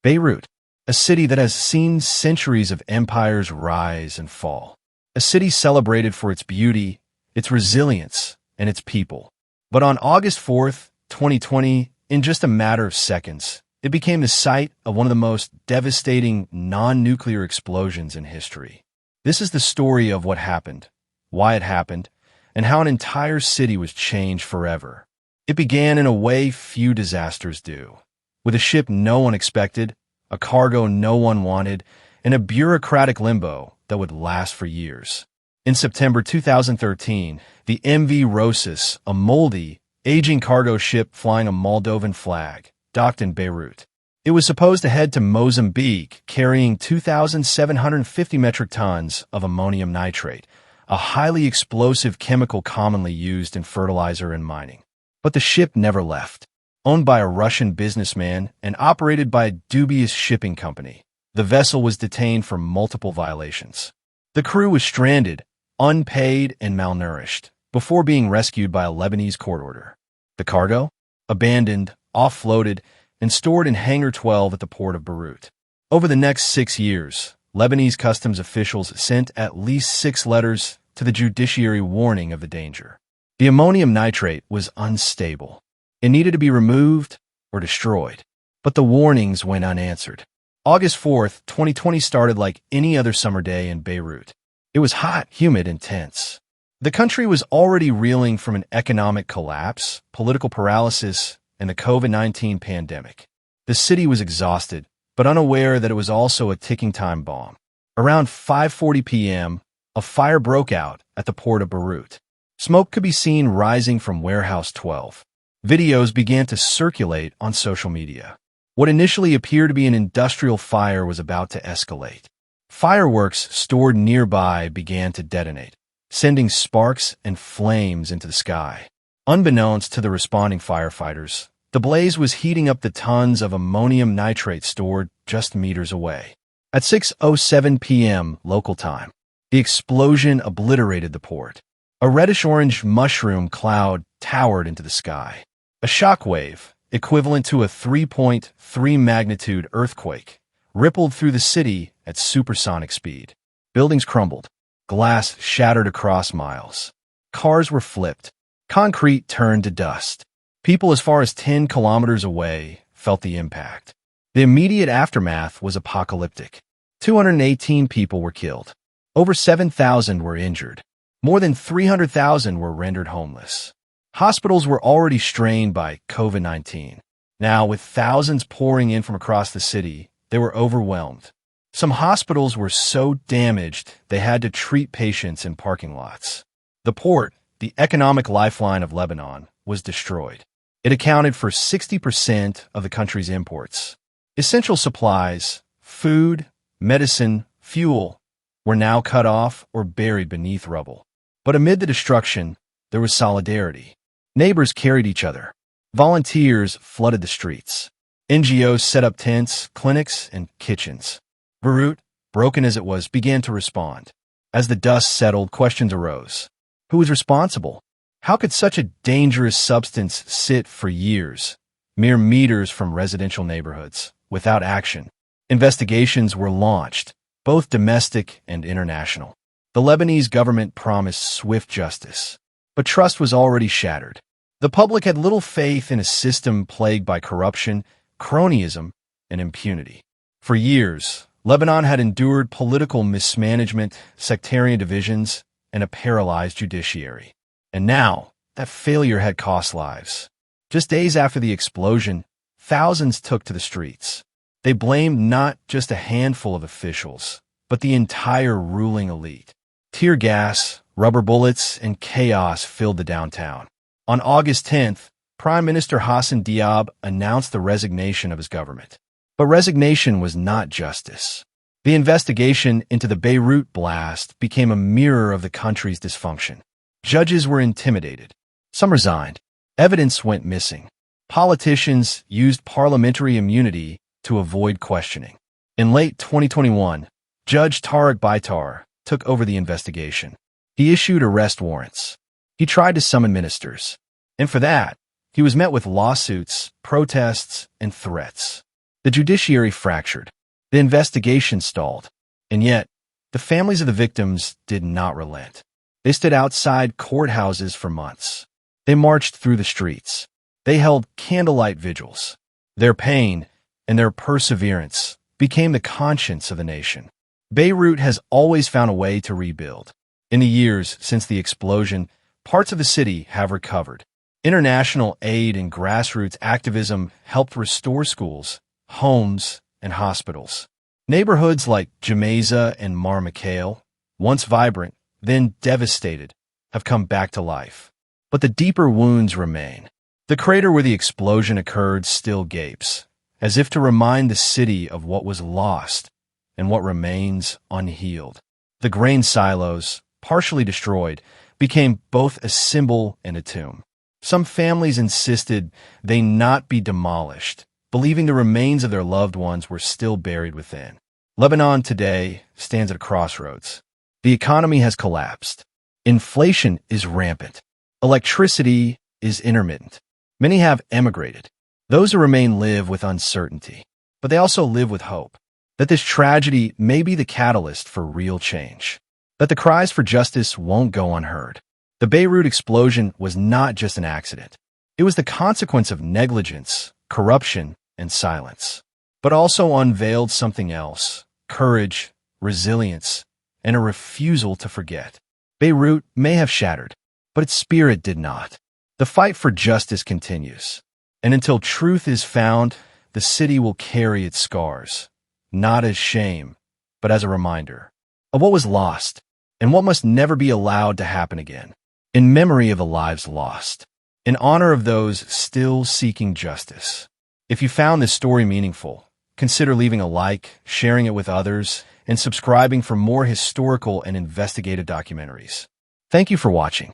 Beirut, a city that has seen centuries of empires rise and fall. A city celebrated for its beauty, its resilience, and its people. But on August 4th, 2020, in just a matter of seconds, it became the site of one of the most devastating non-nuclear explosions in history. This is the story of what happened, why it happened, and how an entire city was changed forever. It began in a way few disasters do, with a ship no one expected, a cargo no one wanted, and a bureaucratic limbo that would last for years. In September 2013, the MV Rosas, a moldy, aging cargo ship flying a Moldovan flag, docked in Beirut. It was supposed to head to Mozambique, carrying 2,750 metric tons of ammonium nitrate, a highly explosive chemical commonly used in fertilizer and mining. But the ship never left. Owned by a Russian businessman and operated by a dubious shipping company, the vessel was detained for multiple violations. The crew was stranded, unpaid, and malnourished, before being rescued by a Lebanese court order. The cargo? Abandoned, offloaded, and stored in Hangar 12 at the port of Beirut. Over the next 6 years, Lebanese customs officials sent at least 6 letters to the judiciary warning of the danger. The ammonium nitrate was unstable. It needed to be removed or destroyed, but the warnings went unanswered. August 4th, 2020 started like any other summer day in Beirut. It was hot, humid, and tense. The country was already reeling from an economic collapse, political paralysis, and the COVID-19 pandemic. The city was exhausted, but unaware that it was also a ticking time bomb. Around 5:40 p.m., a fire broke out at the port of Beirut. Smoke could be seen rising from Warehouse 12. Videos began to circulate on social media. What initially appeared to be an industrial fire was about to escalate. Fireworks stored nearby began to detonate, sending sparks and flames into the sky. Unbeknownst to the responding firefighters, the blaze was heating up the tons of ammonium nitrate stored just meters away. At 6:07 p.m. local time, the explosion obliterated the port. A reddish-orange mushroom cloud towered into the sky. A shockwave, equivalent to a 3.3 magnitude earthquake, rippled through the city at supersonic speed. Buildings crumbled. Glass shattered across miles. Cars were flipped. Concrete turned to dust. People as far as 10 kilometers away felt the impact. The immediate aftermath was apocalyptic. 218 people were killed. Over 7,000 were injured. More than 300,000 were rendered homeless. Hospitals were already strained by COVID-19. Now, with thousands pouring in from across the city, they were overwhelmed. Some hospitals were so damaged they had to treat patients in parking lots. The port, the economic lifeline of Lebanon, was destroyed. It accounted for 60% of the country's imports. Essential supplies, food, medicine, fuel, were now cut off or buried beneath rubble. But amid the destruction, there was solidarity. Neighbors carried each other. Volunteers flooded the streets. NGOs set up tents, clinics, and kitchens. Beirut, broken as it was, began to respond. As the dust settled, questions arose. Who was responsible? How could such a dangerous substance sit for years, mere meters from residential neighborhoods, without action? Investigations were launched, both domestic and international. The Lebanese government promised swift justice, but trust was already shattered. The public had little faith in a system plagued by corruption, cronyism, and impunity. For years, Lebanon had endured political mismanagement, sectarian divisions, and a paralyzed judiciary. And now, that failure had cost lives. Just days after the explosion, thousands took to the streets. They blamed not just a handful of officials, but the entire ruling elite. Tear gas, rubber bullets, and chaos filled the downtown. On August 10th, Prime Minister Hassan Diab announced the resignation of his government. But resignation was not justice. The investigation into the Beirut blast became a mirror of the country's dysfunction. Judges were intimidated. Some resigned. Evidence went missing. Politicians used parliamentary immunity to avoid questioning. In late 2021, Judge Tariq Baitar took over the investigation. He issued arrest warrants. He tried to summon ministers. And for that, he was met with lawsuits, protests, and threats. The judiciary fractured. The investigation stalled. And yet, the families of the victims did not relent. They stood outside courthouses for months. They marched through the streets. They held candlelight vigils. Their pain and their perseverance became the conscience of the nation. Beirut has always found a way to rebuild. In the years since the explosion, parts of the city have recovered. International aid and grassroots activism helped restore schools, homes, and hospitals. Neighborhoods like Jamaiza and Mar Mikhail, once vibrant, then devastated, have come back to life. But the deeper wounds remain. The crater where the explosion occurred still gapes, as if to remind the city of what was lost and what remains unhealed. The grain silos, partially destroyed, became both a symbol and a tomb. Some families insisted they not be demolished, believing the remains of their loved ones were still buried within. Lebanon today stands at a crossroads. The economy has collapsed. Inflation is rampant. Electricity is intermittent. Many have emigrated. Those who remain live with uncertainty, but they also live with hope that this tragedy may be the catalyst for real change, that the cries for justice won't go unheard. The Beirut explosion was not just an accident. It was the consequence of negligence, corruption, and silence, but also unveiled something else: courage, resilience, and a refusal to forget. Beirut may have shattered, but its spirit did not. The fight for justice continues, and until truth is found, the city will carry its scars, not as shame, but as a reminder of what was lost and what must never be allowed to happen again. In memory of the lives lost, in honor of those still seeking justice. If you found this story meaningful, consider leaving a like, sharing it with others, and subscribing for more historical and investigative documentaries. Thank you for watching.